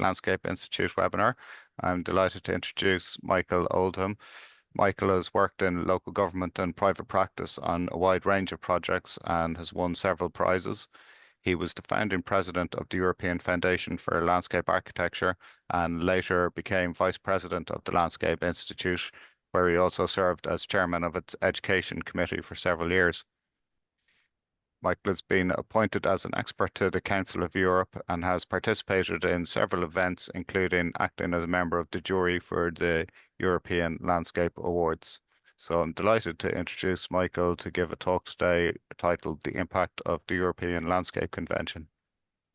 Landscape Institute webinar. I'm delighted to introduce Michael Oldham. Michael has worked in local government and private practice on a wide range of projects and has won several prizes. He was the founding president of the European Foundation for Landscape Architecture and later became vice president of the Landscape Institute, where he also served as chairman of its education committee for several years. Michael has been appointed as an expert to the Council of Europe and has participated in several events, including acting as a member of the jury for the European Landscape Awards. So I'm delighted to introduce Michael to give a talk today titled The Impact of the European Landscape Convention.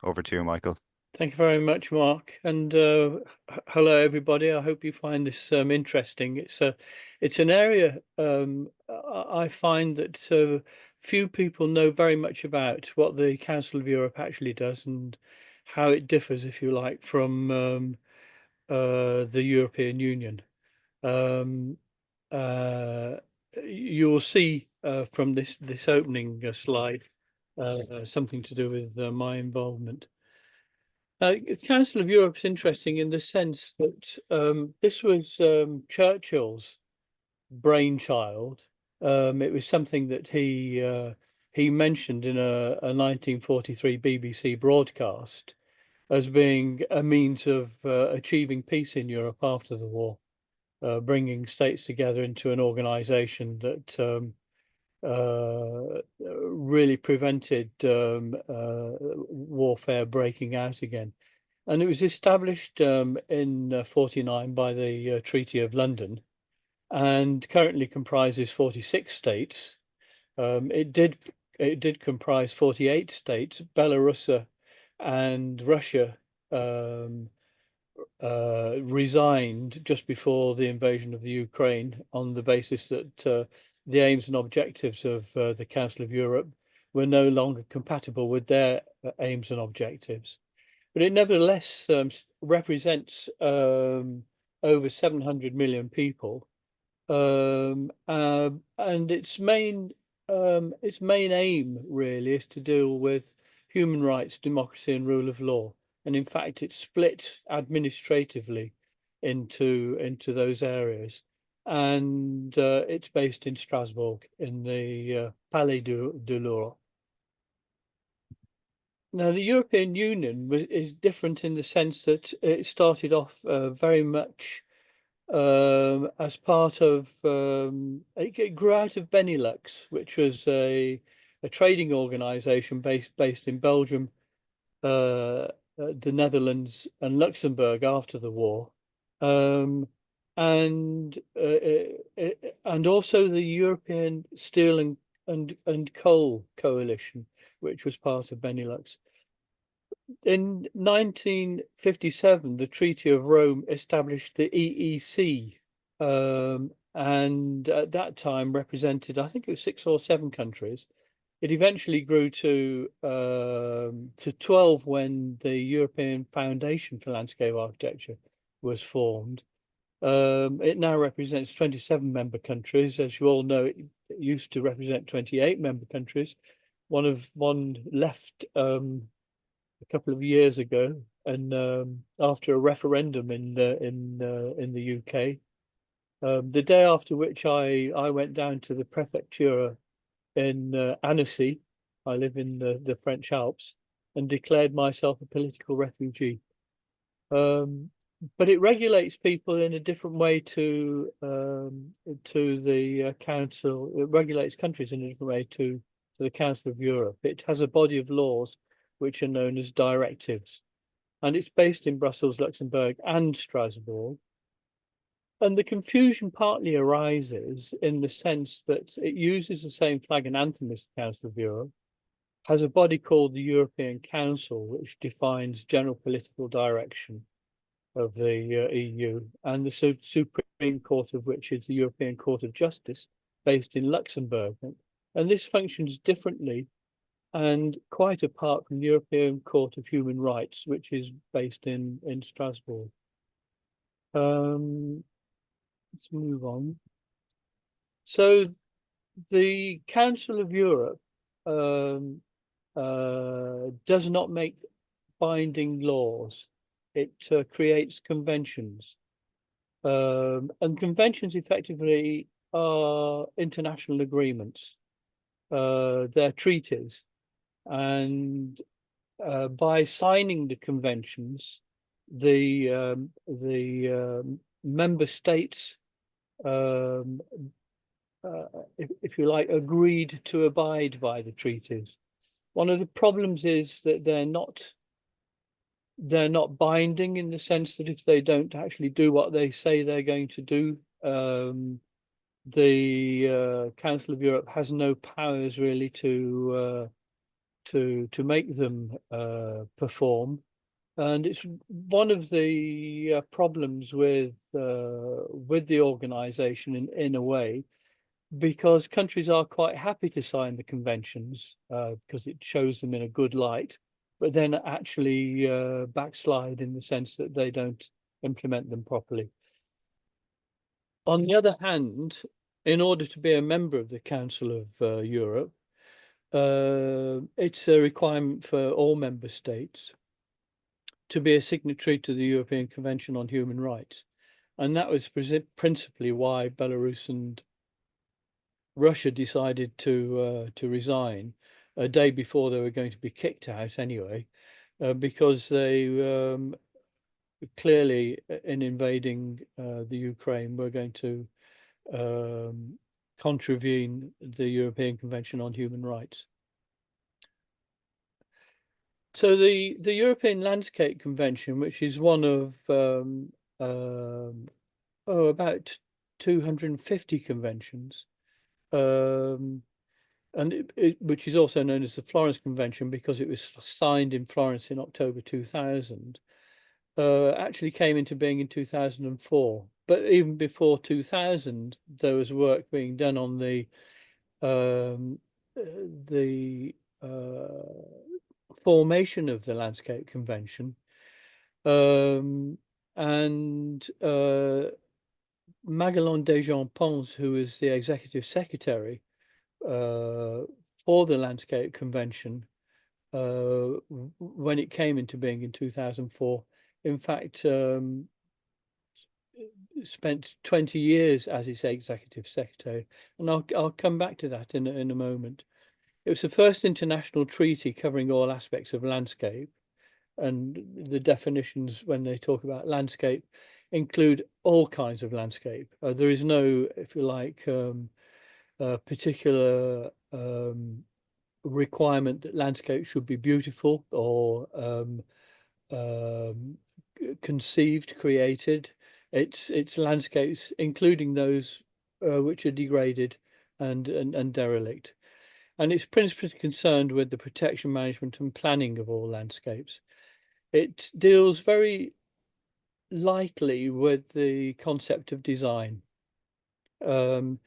Over to you, Michael. Thank you very much, Mark, and hello everybody. I hope you find this interesting. It's an area I find that few people know very much about what the Council of Europe actually does and how it differs, if you like, from the European Union. You will see from this opening slide something to do with my involvement. The Council of Europe is interesting in the sense that this was Churchill's brainchild. It was something that he mentioned in a 1943 BBC broadcast as being a means of achieving peace in Europe after the war, bringing states together into an organisation that really prevented warfare breaking out again. And it was established in 49 by the Treaty of London and currently comprises 46 states. It did comprise 48 states. Belarus and Russia resigned just before the invasion of the Ukraine on the basis that the aims and objectives of the Council of Europe were no longer compatible with their aims and objectives. But it nevertheless represents over 700 million people, and its main aim really is to deal with human rights, democracy, and rule of law. And in fact, it's split administratively into those areas. And it's based in Strasbourg in the Palais de l'Europe. Now, the European Union is different in the sense that it started off very much as part of, it grew out of Benelux, which was a trading organization based in Belgium, the Netherlands and Luxembourg after the war. And also the European Steel and Coal Coalition, which was part of Benelux. In 1957, the Treaty of Rome established the EEC, and at that time represented, I think it was 6 or 7 countries. It eventually grew to 12 when the European Foundation for Landscape Architecture was formed. It now represents 27 member countries. As you all know, it used to represent 28 member countries. One left a couple of years ago, and after a referendum in the UK, the day after which I went down to the prefecture in Annecy, I live in the French Alps, and declared myself a political refugee. But it regulates people in a different way to the Council. It regulates countries in a different way to the Council of Europe. It has a body of laws which are known as directives, and it's based in Brussels, Luxembourg, and Strasbourg. And the confusion partly arises in the sense that it uses the same flag and anthem as the Council of Europe, has a body called the European Council, which defines general political direction of the EU, and the Supreme Court of which is the European Court of Justice, based in Luxembourg. And this functions differently and quite apart from the European Court of Human Rights, which is based in Strasbourg. Let's move on. So the Council of Europe does not make binding laws. it creates conventions. And conventions effectively are international agreements. They're treaties. And by signing the conventions, the member states, if you like, agreed to abide by the treaties. One of the problems is that they're not binding, in the sense that if they don't actually do what they say they're going to do, the Council of Europe has no powers really to make them perform. And it's one of the problems with the organisation in a way, because countries are quite happy to sign the conventions because it shows them in a good light, but then actually backslide in the sense that they don't implement them properly. On the other hand, in order to be a member of the Council of Europe, it's a requirement for all member states to be a signatory to the European Convention on Human Rights. And that was principally why Belarus and Russia decided to resign a day before they were going to be kicked out anyway, because they clearly, in invading the Ukraine, were going to contravene the European Convention on Human Rights. So the European Landscape Convention, which is one of about 250 conventions, and which is also known as the Florence Convention because it was signed in Florence in October 2000, actually came into being in 2004. But even before 2000, there was work being done on the formation of the Landscape Convention, and Maguelone Desjardins, who is the executive secretary for the Landscape Convention, when it came into being in 2004, in fact, spent 20 years as its executive secretary, and I'll come back to that in a moment. It was the first international treaty covering all aspects of landscape, and the definitions when they talk about landscape include all kinds of landscape. There is no, if you like, particular requirement that landscape should be beautiful or conceived, created. It's landscapes, including those which are degraded and derelict. And it's principally concerned with the protection, management and planning of all landscapes. It deals very lightly with the concept of design. And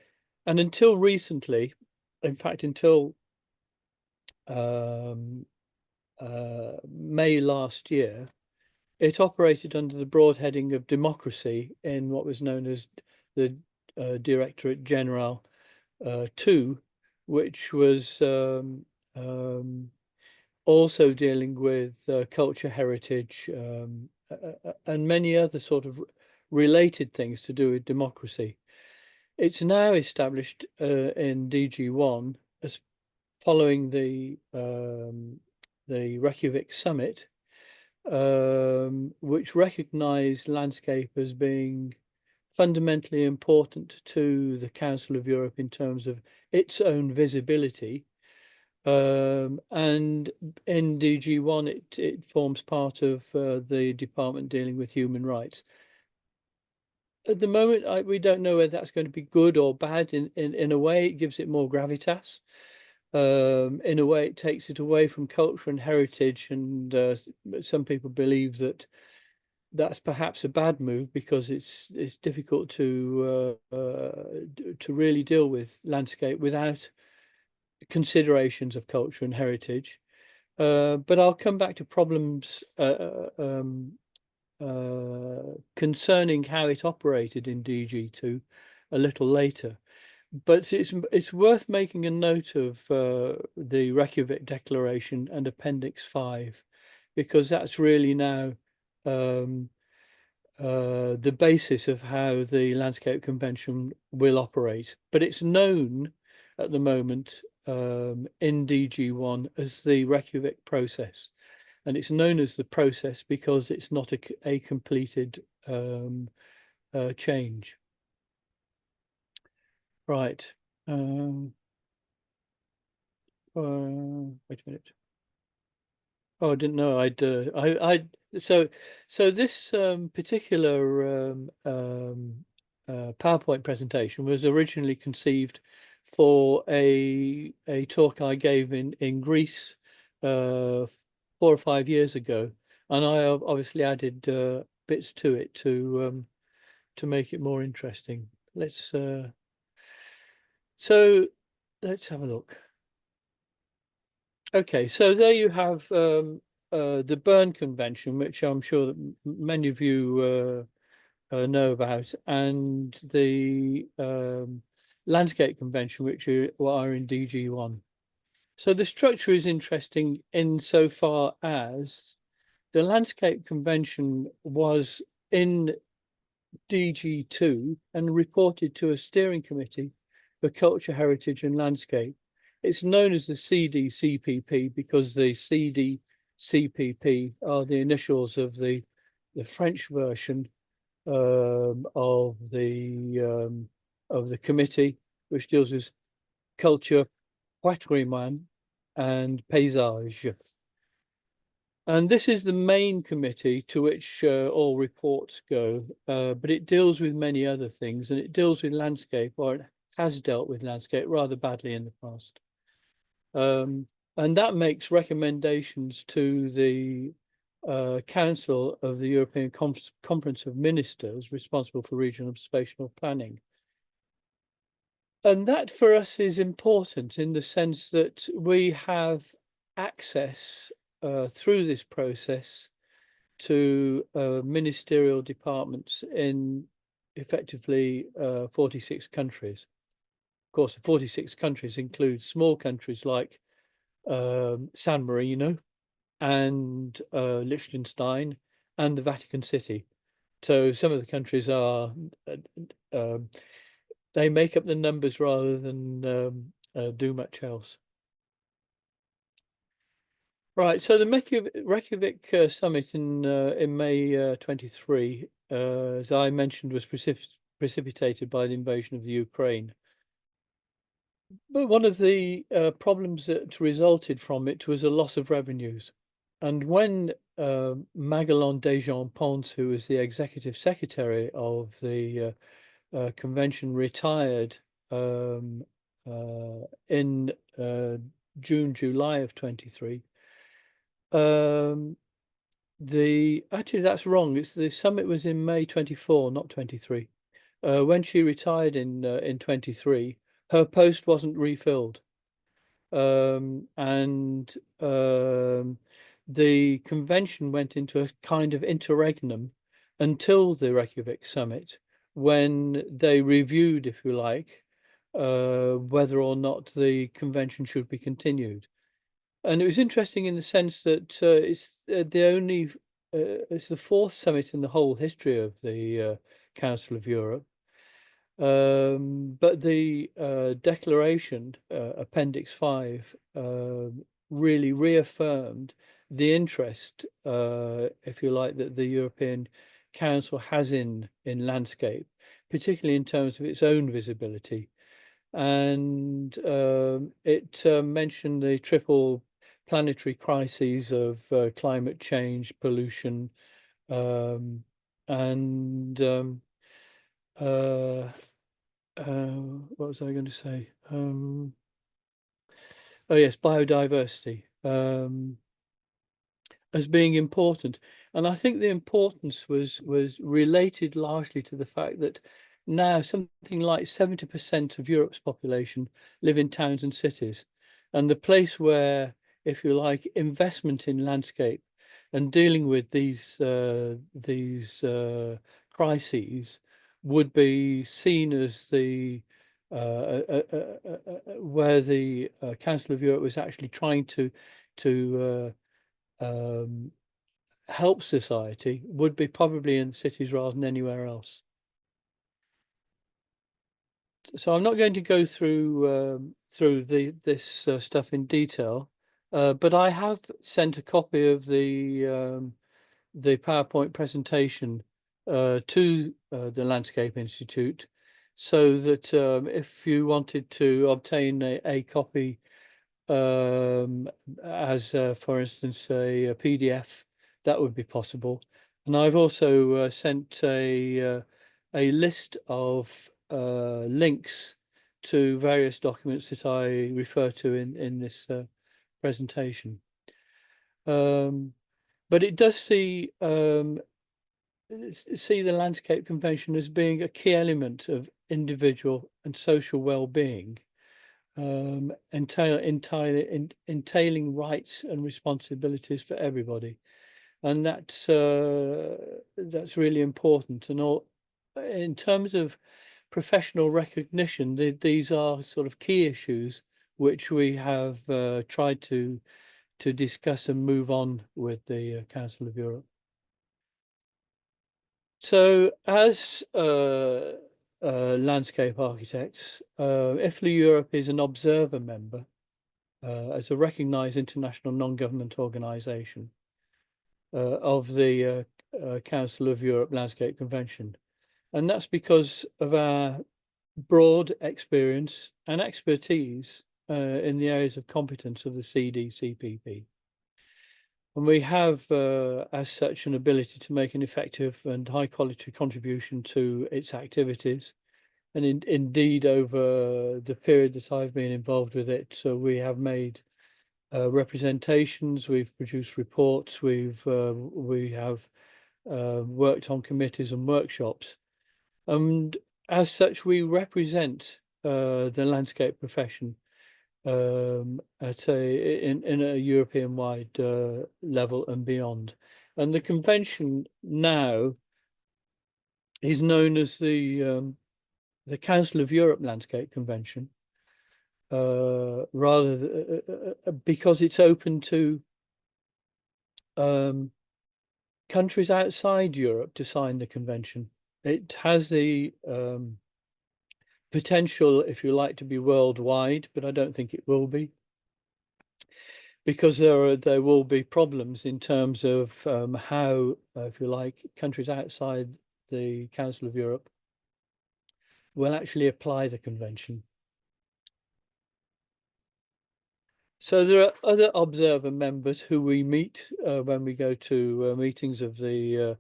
until recently, in fact, until May last year, it operated under the broad heading of democracy in what was known as the Directorate General 2, which was also dealing with culture, heritage, and many other sort of related things to do with democracy. It's now established in DG1 as following the Reykjavik summit, which recognised landscape as being fundamentally important to the Council of Europe in terms of its own visibility. And in DG1, it forms part of the department dealing with human rights. At the moment, we don't know whether that's going to be good or bad. In a way, it gives it more gravitas. In a way, it takes it away from culture and heritage, and some people believe that that's perhaps a bad move because it's difficult to really deal with landscape without considerations of culture and heritage. But I'll come back to problems concerning how it operated in DG2 a little later. But it's worth making a note of the Reykjavik Declaration and Appendix 5, because that's really now the basis of how the Landscape Convention will operate. But it's known at the moment in DG1 as the Reykjavik process. And it's known as the process because it's not a completed change. Right. Wait a minute. Oh, I didn't know. So this particular PowerPoint presentation was originally conceived for a talk I gave in Greece 4 or 5 years ago, and I obviously added bits to it to make it more interesting. So let's have a look. Okay, so there you have the Bern Convention, which I'm sure that many of you know about, and the Landscape Convention, which are in DG1. So the structure is interesting insofar as the Landscape Convention was in DG2 and reported to a steering committee for culture, heritage and landscape. It's known as the CD-CPP because the CD-CPP are the initials of the French version of the committee, which deals with culture, patrimoine, and paysage. And this is the main committee to which all reports go, but it deals with many other things, and it deals with landscape, or it has dealt with landscape rather badly in the past. And that makes recommendations to the Council of the European Conference of Ministers responsible for regional spatial planning. And that for us is important in the sense that we have access through this process to ministerial departments in effectively 46 countries. Of course, the 46 countries include small countries like San Marino and Liechtenstein and the Vatican City. So some of the countries are, they make up the numbers rather than do much else. Right, so the Reykjavik summit in May 23, as I mentioned, was precipitated by the invasion of the Ukraine. But one of the problems that resulted from it was a loss of revenues. And when Magellan Desjardins, who was the executive secretary of the convention, retired in June, July of 23, actually that's wrong. It's the summit was in May 24, not 23. When she retired in 23, her post wasn't refilled, and the convention went into a kind of interregnum until the Reykjavik summit, when they reviewed, if you like, whether or not the convention should be continued. And it was interesting in the sense that it's it's the fourth summit in the whole history of the Council of Europe. But the declaration, Appendix 5, really reaffirmed the interest, if you like, that the European Council has in landscape, particularly in terms of its own visibility. And it mentioned the triple planetary crises of climate change, pollution, and what was I going to say? Oh yes, biodiversity as being important. And I think the importance was related largely to the fact that now something like 70% of Europe's population live in towns and cities. And the place where, if you like, investment in landscape and dealing with these crises would be seen as the where the Council of Europe was actually trying to help society would be probably in cities rather than anywhere else. So I'm not going to go through this stuff in detail, but I have sent a copy of the PowerPoint presentation to the Landscape Institute, so that if you wanted to obtain a copy as, for instance, a PDF, that would be possible. And I've also sent a list of links to various documents that I refer to in this presentation. But it does see the Landscape Convention as being a key element of individual and social well-being, entailing rights and responsibilities for everybody, and that's really important. And all in terms of professional recognition, these are sort of key issues which we have tried to discuss and move on with the Council of Europe. So, as landscape architects, IFLA Europe is an observer member as a recognised international non-government organisation of the Council of Europe Landscape Convention. And that's because of our broad experience and expertise in the areas of competence of the CDCPP. And we have, as such, an ability to make an effective and high-quality contribution to its activities. And indeed, over the period that I've been involved with it, we have made representations, we've produced reports, we have worked on committees and workshops. And as such, we represent the landscape profession at in a European-wide level and beyond. And the convention now is known as the Council of Europe Landscape Convention, because it's open to countries outside Europe to sign the convention. It has the potential, if you like, to be worldwide, but I don't think it will be, because there will be problems in terms of how, if you like, countries outside the Council of Europe will actually apply the convention. So there are other observer members who we meet when we go to meetings of the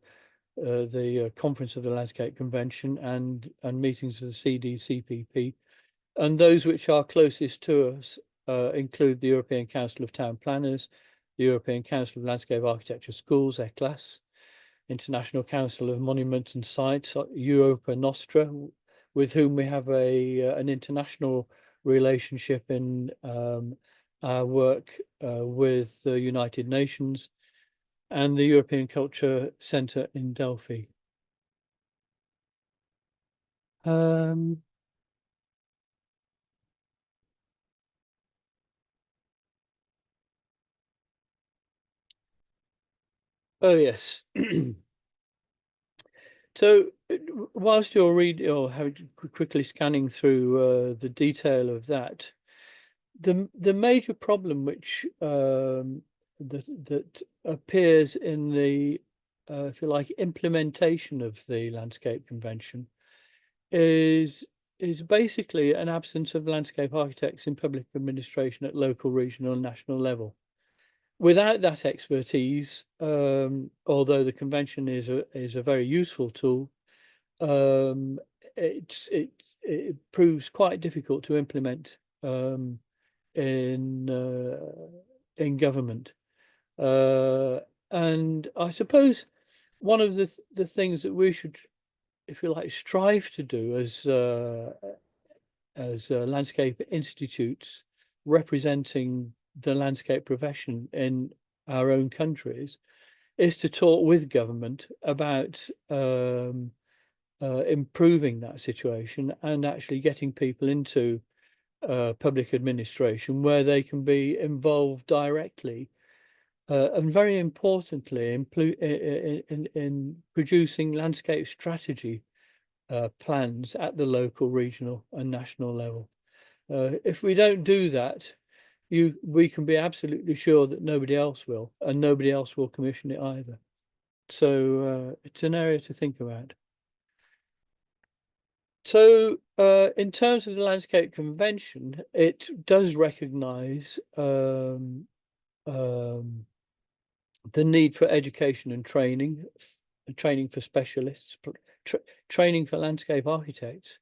Conference of the Landscape Convention and meetings of the CDCPP, and those which are closest to us include the European Council of Town Planners, the European Council of Landscape Architecture Schools, ECLAS, International Council of Monuments and Sites, Europa Nostra, with whom we have an international relationship in our work with the United Nations, and the European Culture Centre in Delphi. Oh yes. So whilst you're reading or quickly scanning through the detail of that, the major problem which that appears in the if you like, implementation of the Landscape Convention is basically an absence of landscape architects in public administration at local, regional, and national level. Without that expertise, although the convention is a very useful tool, it proves quite difficult to implement in government. And I suppose one of the things that we should, if you like, strive to do as landscape institutes representing the landscape profession in our own countries, is to talk with government about improving that situation and actually getting people into public administration where they can be involved directly and very importantly, in producing landscape strategy plans at the local, regional, and national level. If we don't do that, we can be absolutely sure that nobody else will, and nobody else will commission it either. So it's an area to think about. So in terms of the Landscape Convention, it does recognise the need for education and training for specialists, training for landscape architects.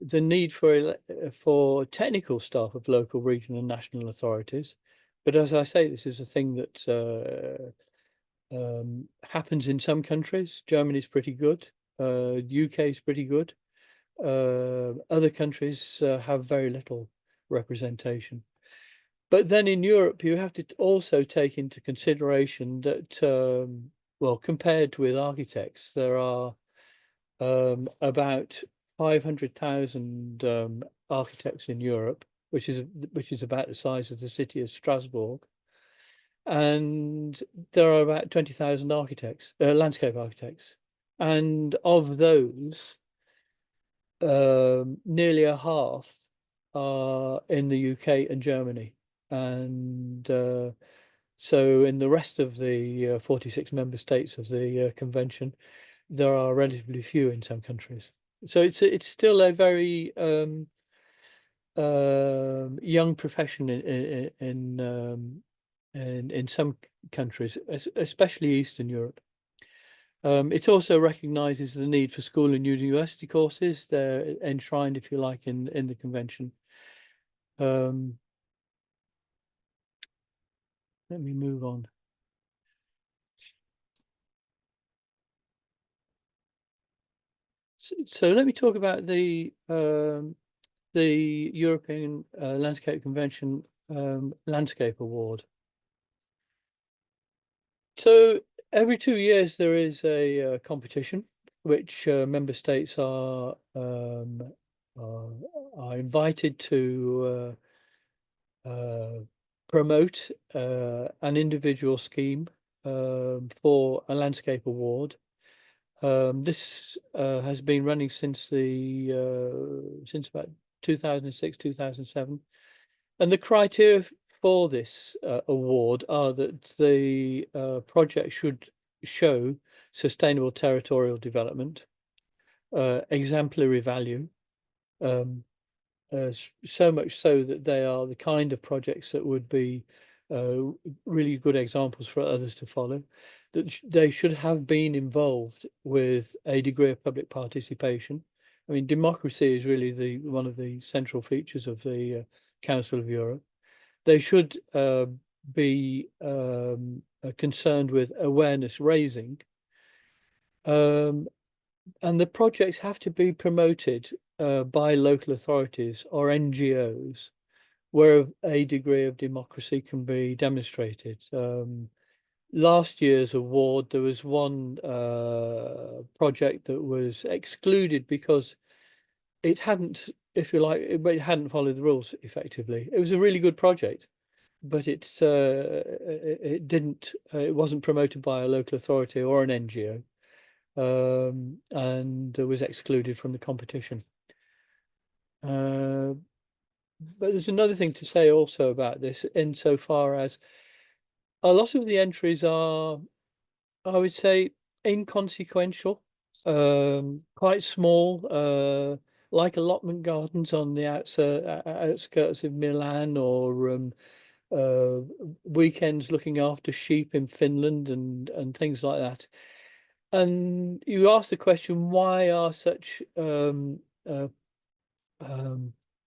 The need for technical staff of local, regional, and national authorities. But as I say, this is a thing that happens in some countries. Germany's pretty good. UK is pretty good. Other countries have very little representation. But then in Europe, you have to also take into consideration that, well, compared with architects, there are about 500,000 architects in Europe, which is about the size of the city of Strasbourg, and there are about 20,000 architects, landscape architects, and of those, nearly a half are in the UK and Germany, and so in the rest of the 46 member states of the convention, there are relatively few in some countries. So it's still a very young profession in some countries, especially Eastern Europe. It also recognises the need for school and university courses. They're enshrined, if you like, in the convention. Let me move on. So let me talk about the European Landscape Convention Landscape Award. So every 2 years there is a competition which member states are invited to promote an individual scheme for a landscape award. This has been running since about 2006, 2007, and the criteria for this award are that the project should show sustainable territorial development, exemplary value, so much so that they are the kind of projects that would be really good examples for others to follow, that they should have been involved with a degree of public participation. I mean, democracy is really one of the central features of the Council of Europe. They should be concerned with awareness raising, and the projects have to be promoted by local authorities or NGOs where a degree of democracy can be demonstrated. Last year's award, there was one project that was excluded because it hadn't, if you like, it hadn't followed the rules effectively. It was a really good project, but it wasn't promoted by a local authority or an NGO, and was excluded from the competition. But there's another thing to say also about this, insofar as a lot of the entries are, I would say, inconsequential, quite small, like allotment gardens on the outskirts of Milan, or weekends looking after sheep in Finland and things like that. And you ask the question, why are such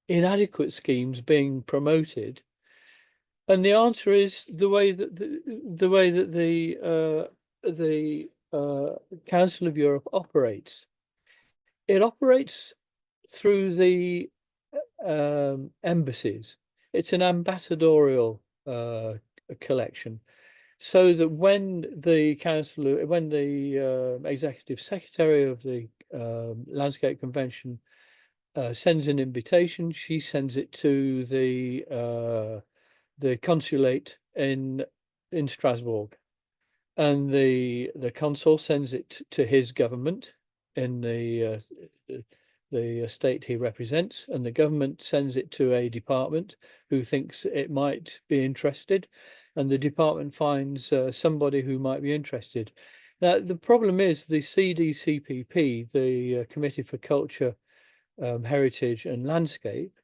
inadequate schemes being promoted? And the answer is the way that the Council of Europe operates. It operates through the embassies. It's an ambassadorial collection, so that when the executive secretary of the Landscape Convention, sends an invitation, she sends it to the consulate in Strasbourg, and the consul sends it to his government in the state he represents, and the government sends it to a department who thinks it might be interested, and the department finds somebody who might be interested. Now, the problem is the CDCPP, the Committee for Culture, Heritage and Landscape,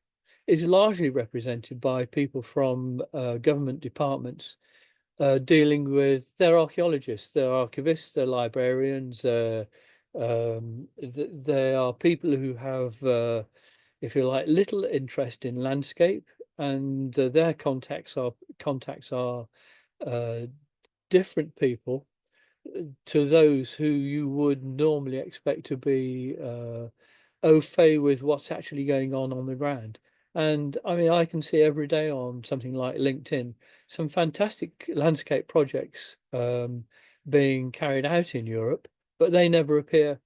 is largely represented by people from government departments dealing with their archaeologists, their archivists, their librarians. They are people who have, if you like, little interest in landscape, and their contacts are different people to those who you would normally expect to be au fait with what's actually going on the ground. And I mean, I can see every day on something like LinkedIn some fantastic landscape projects being carried out in Europe, but they never appear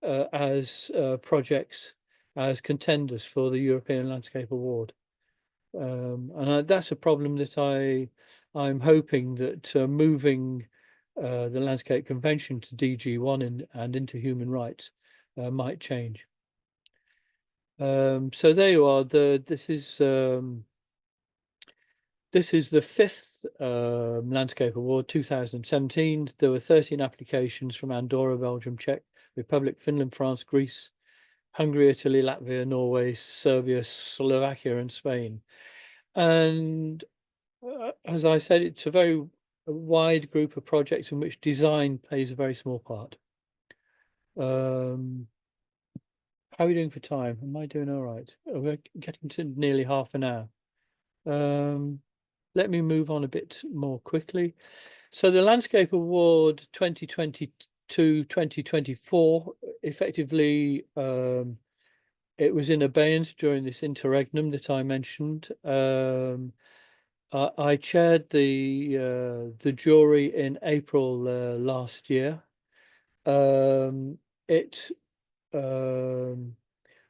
as projects, as contenders for the European Landscape Award. And that's a problem that I'm hoping that moving the Landscape Convention to DG1 and into human rights might change. So there you are. This is the 5th Landscape Award 2017. There were 13 applications from Andorra, Belgium, Czech Republic, Finland, France, Greece, Hungary, Italy, Latvia, Norway, Serbia, Slovakia, and Spain. And as I said, it's a very wide group of projects in which design plays a very small part. How are we doing for time? Am I doing all right? We're getting to nearly half an hour. Let me move on a bit more quickly. So the Landscape Award 2022-2024, effectively, it was in abeyance during this interregnum that I mentioned. I chaired the jury in April last year. It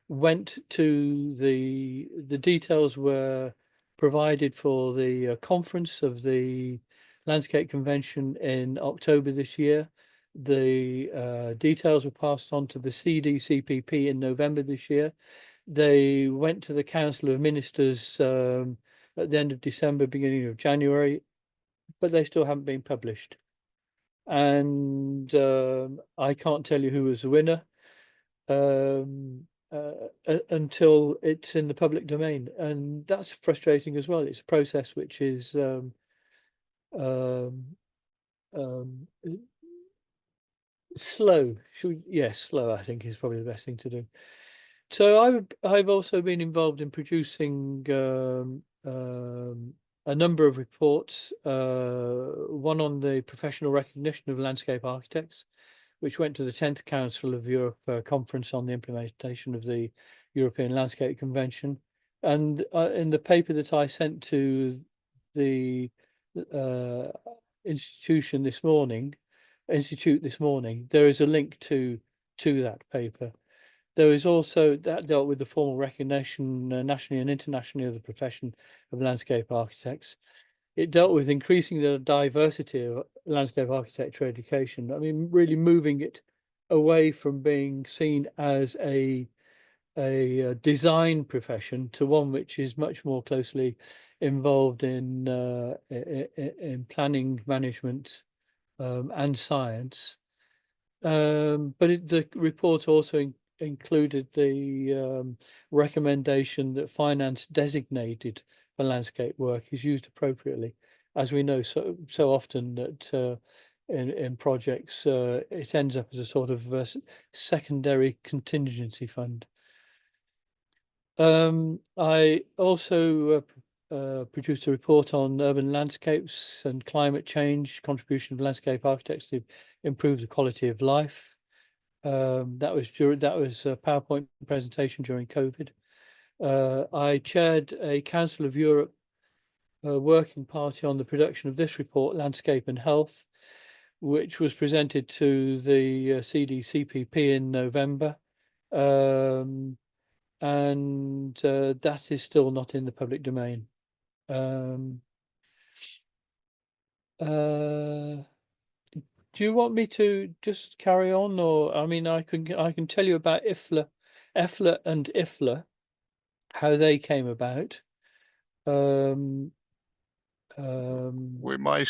went to the details were provided for the conference of the Landscape Convention in October this year. The details were passed on to the CDCPP in November this year. They went to the Council of Ministers at the end of December, beginning of January, but they still haven't been published. And I can't tell you who was the winner until it's in the public domain, and that's frustrating as well. It's a process which is slow. Slow, I think, is probably the best thing to do. So I've also been involved in producing a number of reports, one on the professional recognition of landscape architects, which went to the 10th Council of Europe Conference on the implementation of the European Landscape Convention. And in the paper that I sent to the institute this morning, there is a link to that paper. There is also that dealt with the formal recognition nationally and internationally of the profession of landscape architects. It dealt with increasing the diversity of landscape architecture education. I mean, really moving it away from being seen as a design profession to one which is much more closely involved in planning, management, and science. But the report also included the recommendation that finance designated for landscape work is used appropriately, as we know so often that in projects it ends up as a sort of secondary contingency fund. I also produced a report on urban landscapes and climate change, contribution of landscape architects to improve the quality of life. That was a PowerPoint presentation during COVID. I chaired a Council of Europe working party on the production of this report, Landscape and Health, which was presented to the CDCPP in November. And that is still not in the public domain. Do you want me to just carry on, or I mean, I can tell you about EFLA and IFLA, how they came about. Um, We might,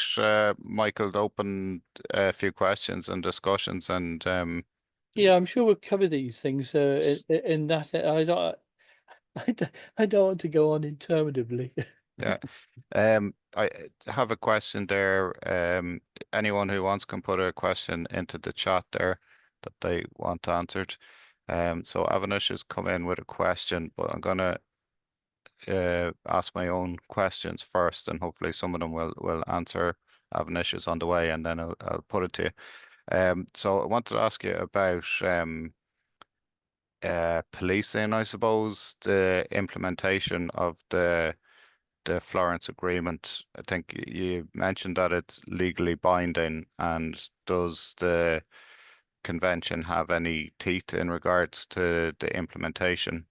Michael, open a few questions and discussions, and yeah, I'm sure we'll cover these things in that. I don't want to go on interminably. yeah. I have a question there. Anyone who wants can put a question into the chat there that they want answered. So Avinash has come in with a question, but I'm gonna ask my own questions first, and hopefully some of them will answer. Avinash is on the way, and then I'll put it to you. So I wanted to ask you about policing, I suppose, the implementation of the Florence Agreement. I think you mentioned that it's legally binding, and does the convention have any teeth in regards to the implementation?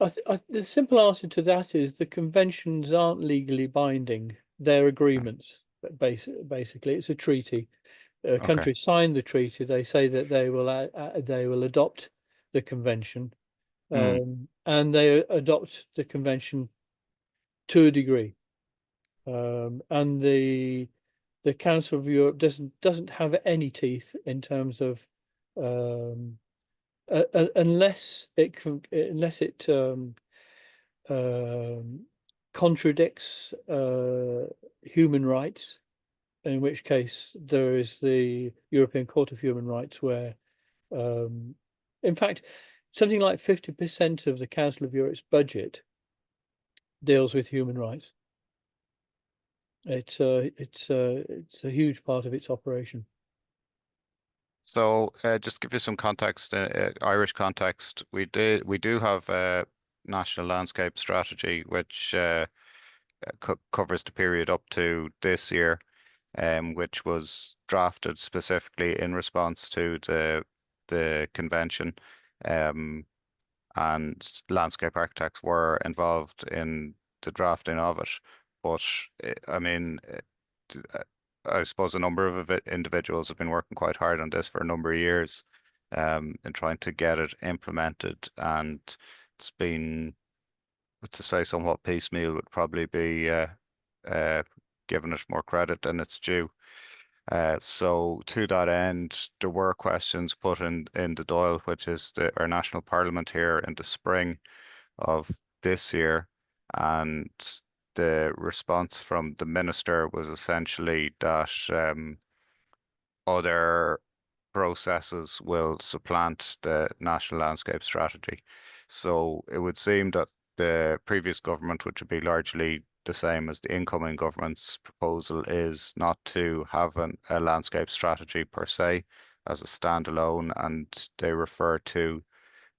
The simple answer to that is the conventions aren't legally binding. They're agreements. Basically, it's a treaty. Okay. Countries sign the treaty. They say that they will adopt the convention, Mm, and they adopt the convention to a degree. And the Council of Europe doesn't have any teeth in terms of um, unless it contradicts human rights, in which case there is the European Court of Human Rights, where, in fact, something like 50% of the Council of Europe's budget deals with human rights. It's a huge part of its operation. So, just give you some context, Irish context. We do have a national landscape strategy which covers the period up to this year, which was drafted specifically in response to the convention, um, and landscape architects were involved in the drafting of it. But I mean, uh, I suppose a number of individuals have been working quite hard on this for a number of years, in trying to get it implemented, and it's been, to say somewhat piecemeal would probably be uh, giving it more credit than it's due. So to that end, there were questions put in the Dáil, which is our national parliament here, in the spring of this year, and the response from the minister was essentially that other processes will supplant the national landscape strategy. So it would seem that the previous government, which would be largely the same as the incoming government's proposal, is not to have a landscape strategy per se as a standalone, and they refer to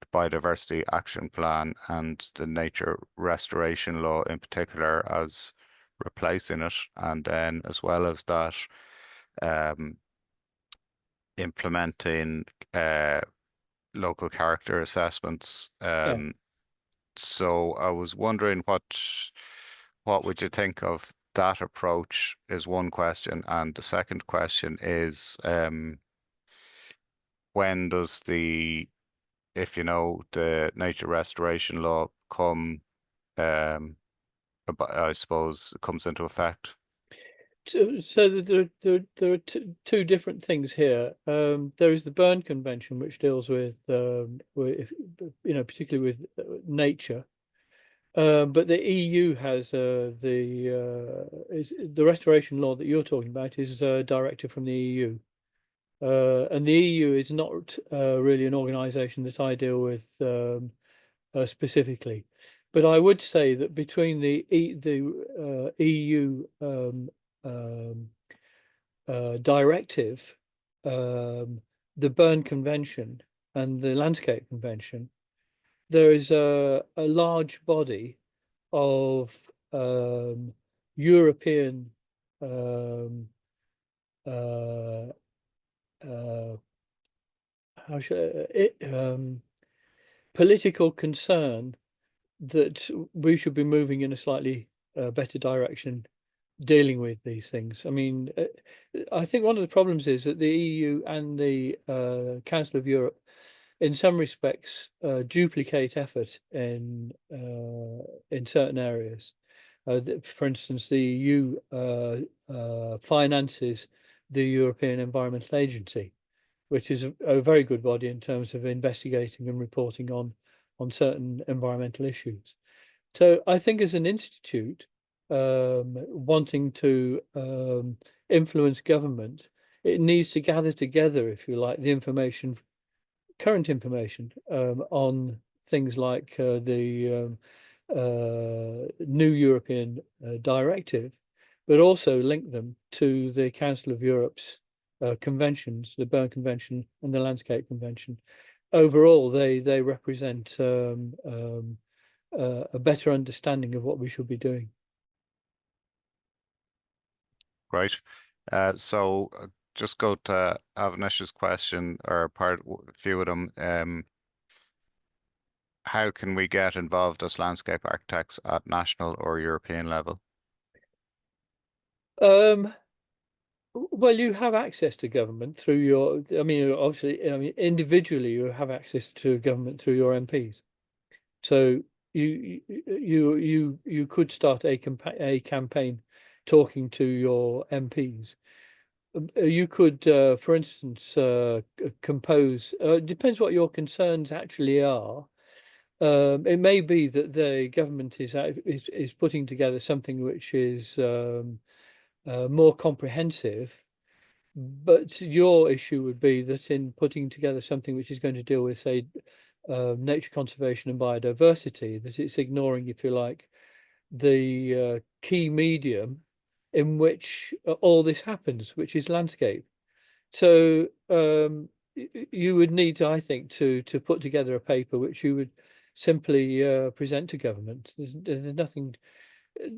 the Biodiversity Action Plan and the Nature Restoration Law in particular as replacing it, and then as well as that, um, implementing local character assessments. Yeah. So I was wondering what would you think of that approach is one question, and the second question is when does the, if you know, the nature restoration law come, I suppose it comes into effect? So there are two different things here. There is the Berne Convention, which deals with particularly with nature. But the EU has the restoration law that you're talking about is a directive from the EU. And the EU is not really an organization that I deal with specifically. But I would say that between the EU um, directive, the Berne Convention, and the Landscape Convention, there is a large body of European um, uh, uh, how should political concern that we should be moving in a slightly better direction dealing with these things. I mean, I think one of the problems is that the EU and the Council of Europe, in some respects, duplicate effort in certain areas. For instance, the EU finances the European Environmental Agency, which is a very good body in terms of investigating and reporting on certain environmental issues. So I think as an institute, wanting to influence government, it needs to gather together, if you like, the information, current information on things like the new European directive, but also link them to the Council of Europe's conventions, the Berne Convention and the Landscape Convention. Overall, they represent a better understanding of what we should be doing. Great. So just go to Avanesh's question, or a few of them. How can we get involved as landscape architects at national or European level? Well, you have access to government through your, I mean, obviously, I mean, individually, you have access to government through your MPs. So you could start a campaign talking to your MPs. You could, for instance, compose. Depends what your concerns actually are. It may be that the government is putting together something which is more comprehensive, but your issue would be that in putting together something which is going to deal with, say, nature conservation and biodiversity, that it's ignoring, if you like, the key medium in which all this happens, which is landscape. So you would need, I think, to put together a paper which you would simply present to government. There's nothing,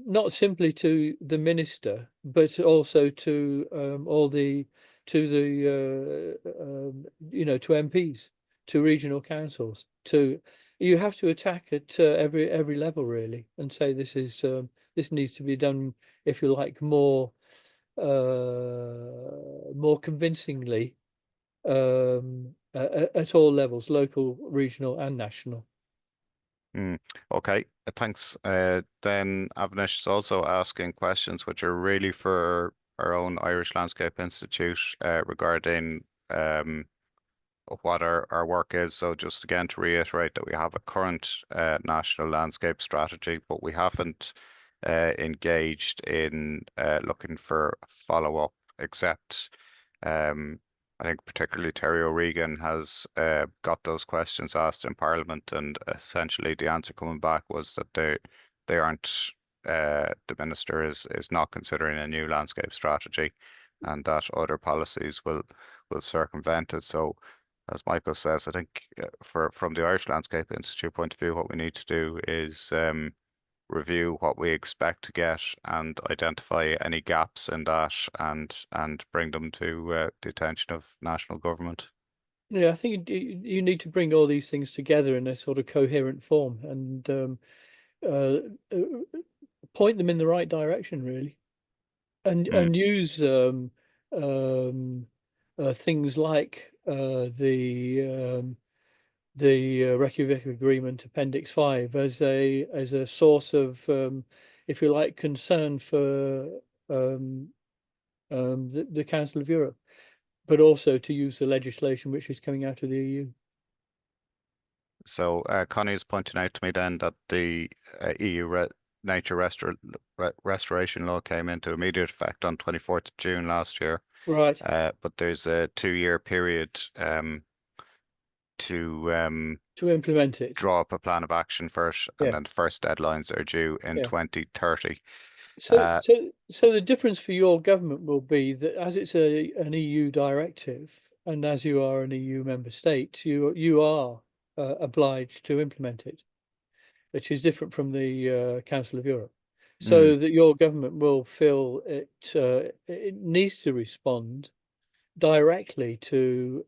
not simply to the minister, but also to all the to MPs, to regional councils. To you have to attack at every level really, and say this is this needs to be done, if you like, more convincingly at all levels, local, regional, and national. Okay, thanks. Then Avnish is also asking questions which are really for our own Irish Landscape Institute regarding what our work is. So just again to reiterate that we have a current national landscape strategy, but we haven't engaged in looking for follow-up, except I think particularly Terry O'Regan has got those questions asked in Parliament, and essentially the answer coming back was that they aren't. The minister is not considering a new landscape strategy, and that other policies will circumvent it. So, as Michael says, I think from the Irish Landscape Institute point of view, what we need to do is review what we expect to get and identify any gaps in that, and bring them to the attention of national government. Yeah, I think you need to bring all these things together in a sort of coherent form and point them in the right direction, really, and use things like the Reykjavik Agreement Appendix 5 as a source of, if you like, concern for the Council of Europe, but also to use the legislation which is coming out of the EU. So Connie is pointing out to me then that the EU nature restoration law came into immediate effect on 24th of June last year. Right. But there's a 2-year period to implement it. draw up a plan of action for it, and then the first deadlines are due in 2030. So the difference for your government will be that as it's an EU directive, and as you are an EU member state, you are obliged to implement it, which is different from the Council of Europe. So that your government will feel it needs to respond directly to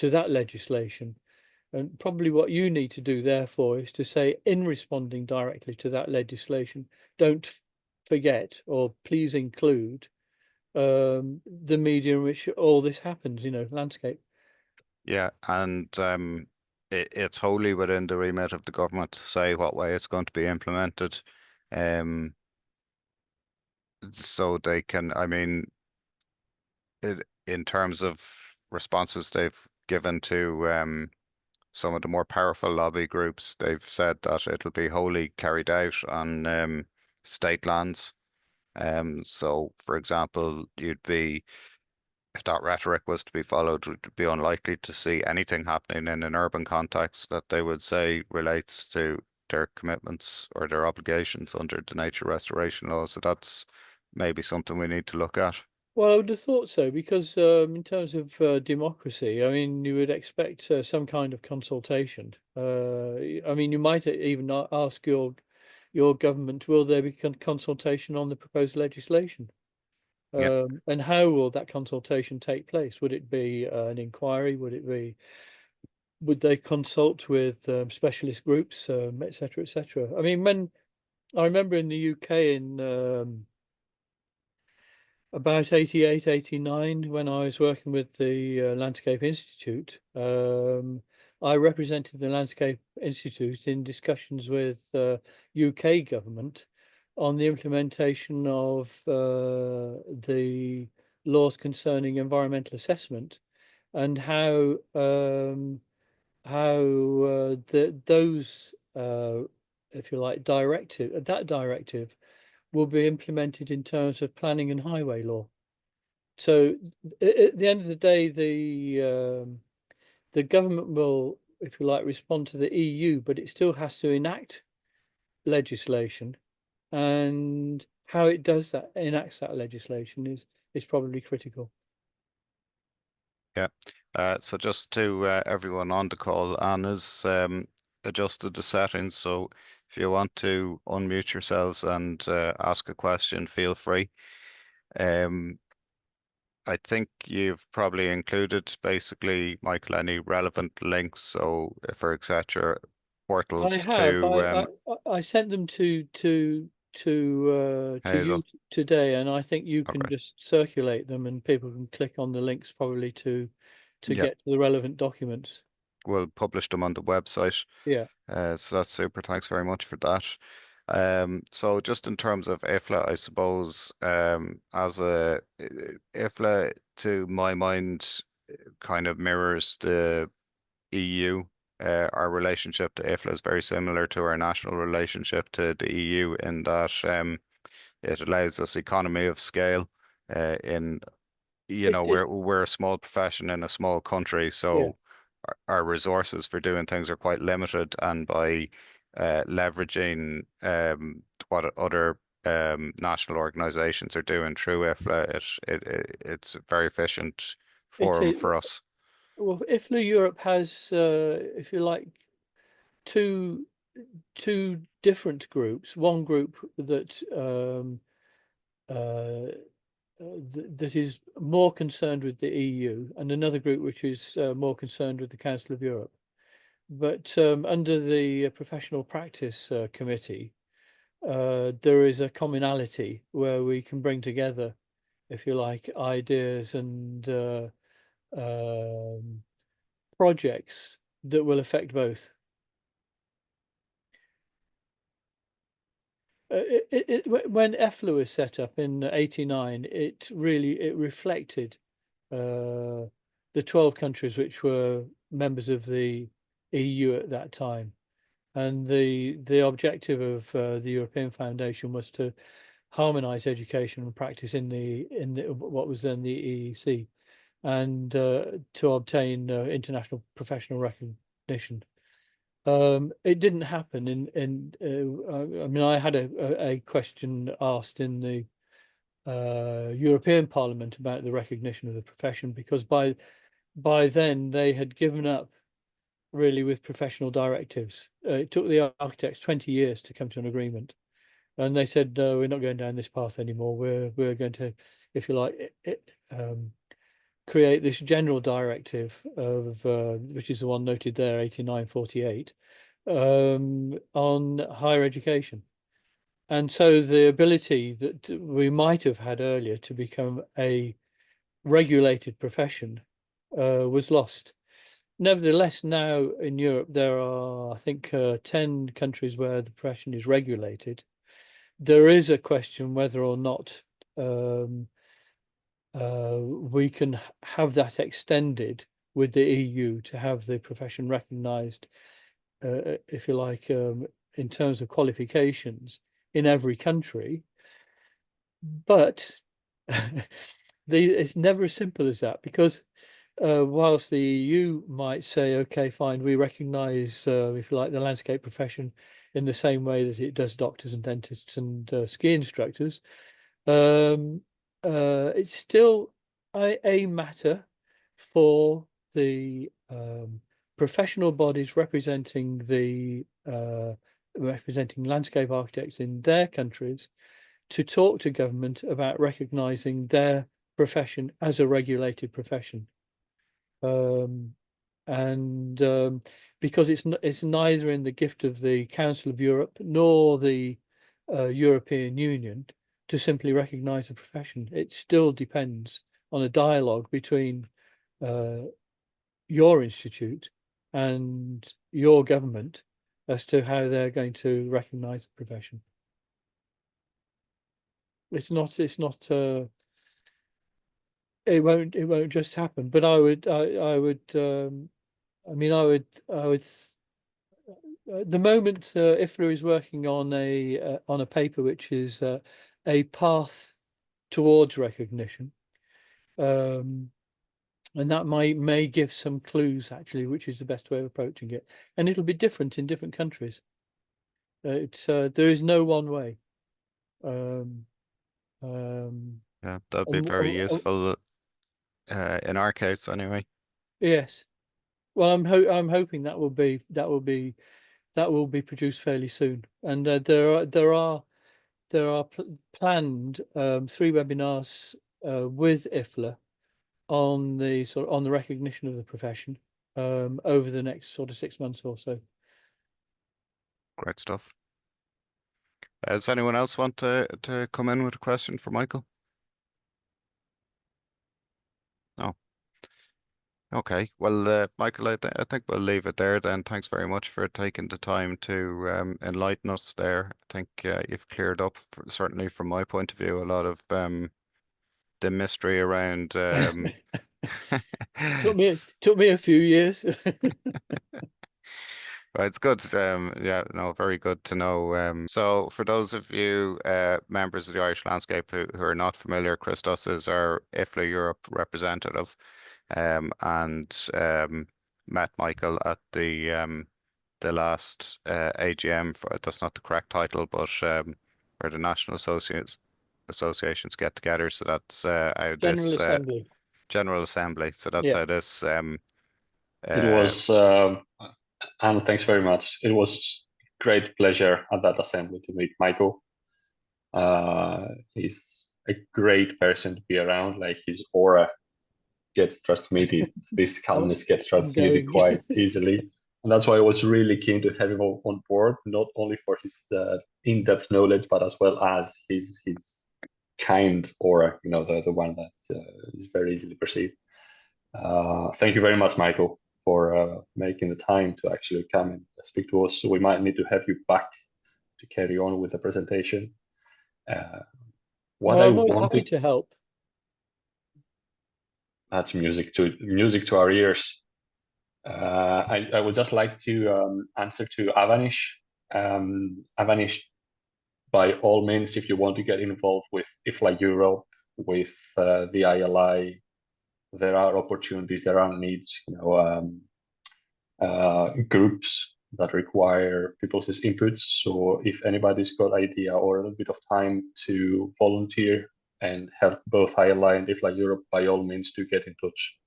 that legislation. And probably what you need to do, therefore, is to say, in responding directly to that legislation, don't forget, or please include the media in which all this happens, landscape. Yeah, and it's wholly within the remit of the government to say what way it's going to be implemented. Um, so they can, I mean, in terms of responses they've given to some of the more powerful lobby groups, they've said that it'll be wholly carried out on state lands. So, for example, if that rhetoric was to be followed, would be unlikely to see anything happening in an urban context that they would say relates to their commitments or their obligations under the nature restoration law. So that's maybe something we need to look at. Well, I would have thought so, because in terms of democracy, I mean, you would expect some kind of consultation. I mean, you might even ask your government, will there be consultation on the proposed legislation? Yeah, And how will that consultation take place? Would it be an inquiry? Would they consult with specialist groups, et cetera, et cetera? I mean, when I remember in the UK in about 88, 89, when I was working with the Landscape Institute, I represented the Landscape Institute in discussions with UK government on the implementation of the laws concerning environmental assessment, and how those if you like directive will be implemented in terms of planning and highway law. So at the end of the day, the government will, if you like, respond to the EU, but it still has to enact legislation, and how it does that, enacts that legislation, is probably critical. yeah. So just to everyone on the call, Anna's adjusted the settings. So if you want to unmute yourselves and ask a question, feel free. I think you've probably included basically, Michael, any relevant links. So, for etc., I portals have. to I sent them to you Hazel. today, and I think you can Okay. just circulate them, and people can click on the links probably to Yeah, get to the relevant documents. we'll publish them on the website. Yeah. So that's super. Thanks very much for that. So just in terms of IFLA, I suppose, as a IFLA, to my mind, kind of mirrors the EU. Our relationship to IFLA is very similar to our national relationship to the EU in that it allows us economy of scale. In It, it we're a small profession in a small country, yeah. so our resources for doing things are quite limited, and by leveraging what other national organisations are doing through IFLA, it's a very efficient It forum is. for us. Well, IFLA Europe has, if you like, two different groups. One group that that is more concerned with the EU, and another group which is more concerned with the Council of Europe. But under the Professional Practice Committee, there is a commonality where we can bring together, if you like, ideas and um, projects that will affect both. When EFLA was set up in '89, it reflected the 12 countries which were members of the EU at that time, and the objective of the European Foundation was to harmonise education and practice in what was then the EEC, and to obtain international professional recognition. It didn't happen I mean, I had a question asked in the European Parliament about the recognition of the profession, because by then they had given up really with professional directives. It took the architects 20 years to come to an agreement, and they said, no, we're not going down this path anymore. We're going to, if you like, create this general directive of which is the one noted there, 89/48, on higher education. And so the ability that we might have had earlier to become a regulated profession was lost. Nevertheless, now in Europe, there are, I think, 10 countries where the profession is regulated. There is a question whether or not we can have that extended with the EU to have the profession recognised, if you like, in terms of qualifications in every country. But it's never as simple as that, because whilst the EU might say, okay, fine, we recognise, if you like, the landscape profession in the same way that it does doctors and dentists and ski instructors, it's still a matter for the professional bodies representing landscape architects in their countries to talk to government about recognising their profession as a regulated profession. Because it's neither in the gift of the Council of Europe nor the European Union to simply recognise a profession. It still depends on a dialogue between your institute and your government as to how they're going to recognise the profession. It won't just happen. But I would at the moment IFLA is working on a paper which is a path towards recognition, and that may give some clues actually, which is the best way of approaching it, and it'll be different in different countries. There is no one way. Yeah, that'd be very useful in our case anyway. Yes. Well, I'm hoping that will be produced fairly soon, and there are planned 3 webinars with IFLA on the recognition of the profession over the next sort of 6 months or so. Great stuff. Does anyone else want to come in with a question for Michael? No. Okay. Well, Michael, I think we'll leave it there then. Thanks very much for taking the time to enlighten us there. I think you've cleared up, certainly from my point of view, a lot of the mystery around. Took me a few years. Well, it's good. Yeah, no, very good to know. So for those of you members of the Irish Landscape who are not familiar, Christos is our IFLA Europe representative, and met Michael at the last AGM. That's not the correct title, but where the national associations get together. So that's how General this Assembly. General Assembly. So that's Yeah. how this. It was, and thanks very much. It was great pleasure at that assembly to meet Michael. He's a great person to be around. Like, his aura gets transmitted. This calmness gets transmitted quite easily. And that's why I was really keen to have him on board, not only for his in-depth knowledge, but as well as his kind aura, the one that is very easily perceived. Thank you very much, Michael, for making the time to actually come and speak to us. So we might need to have you back to carry on with the presentation. I'm always happy to help. That's music to our ears. I would just like to answer to Avanish. Avanish, by all means, if you want to get involved with IFLA Europe, with the ILI, there are opportunities, there are needs, groups that require people's inputs. So if anybody's got idea or a little bit of time to volunteer and help both ILI and IFLA Europe, by all means, do get in touch.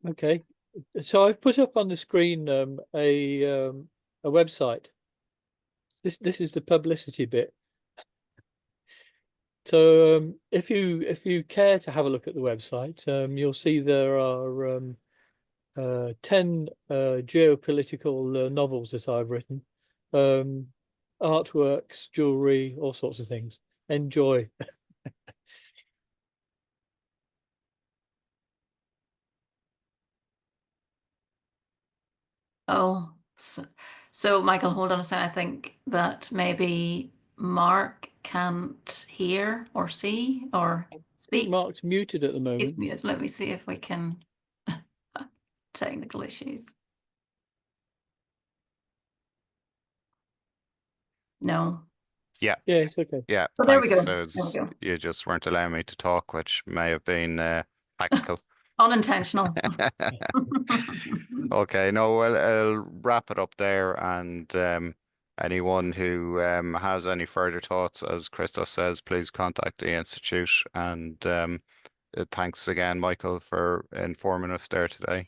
Okay, so I've put up on the screen a website. This is the publicity bit. So if you care to have a look at the website, you'll see there are 10 geopolitical novels that I've written, artworks, jewelry, all sorts of things. Enjoy. Oh, so Michael, hold on a second. I think that maybe Mark can't hear or see or I think speak. Mark's muted at the He's moment. muted. Let me see if we can. Technical issues. No. Yeah, Yeah, it's okay. yeah. Oh, there we Thanks. go. So There we go. you just weren't allowing me to talk, which may have been tactical. Unintentional. Okay, no, well, I'll wrap it up there, and anyone who has any further thoughts, as Christos says, please contact the Institute. And thanks again, Michael, for informing us there today.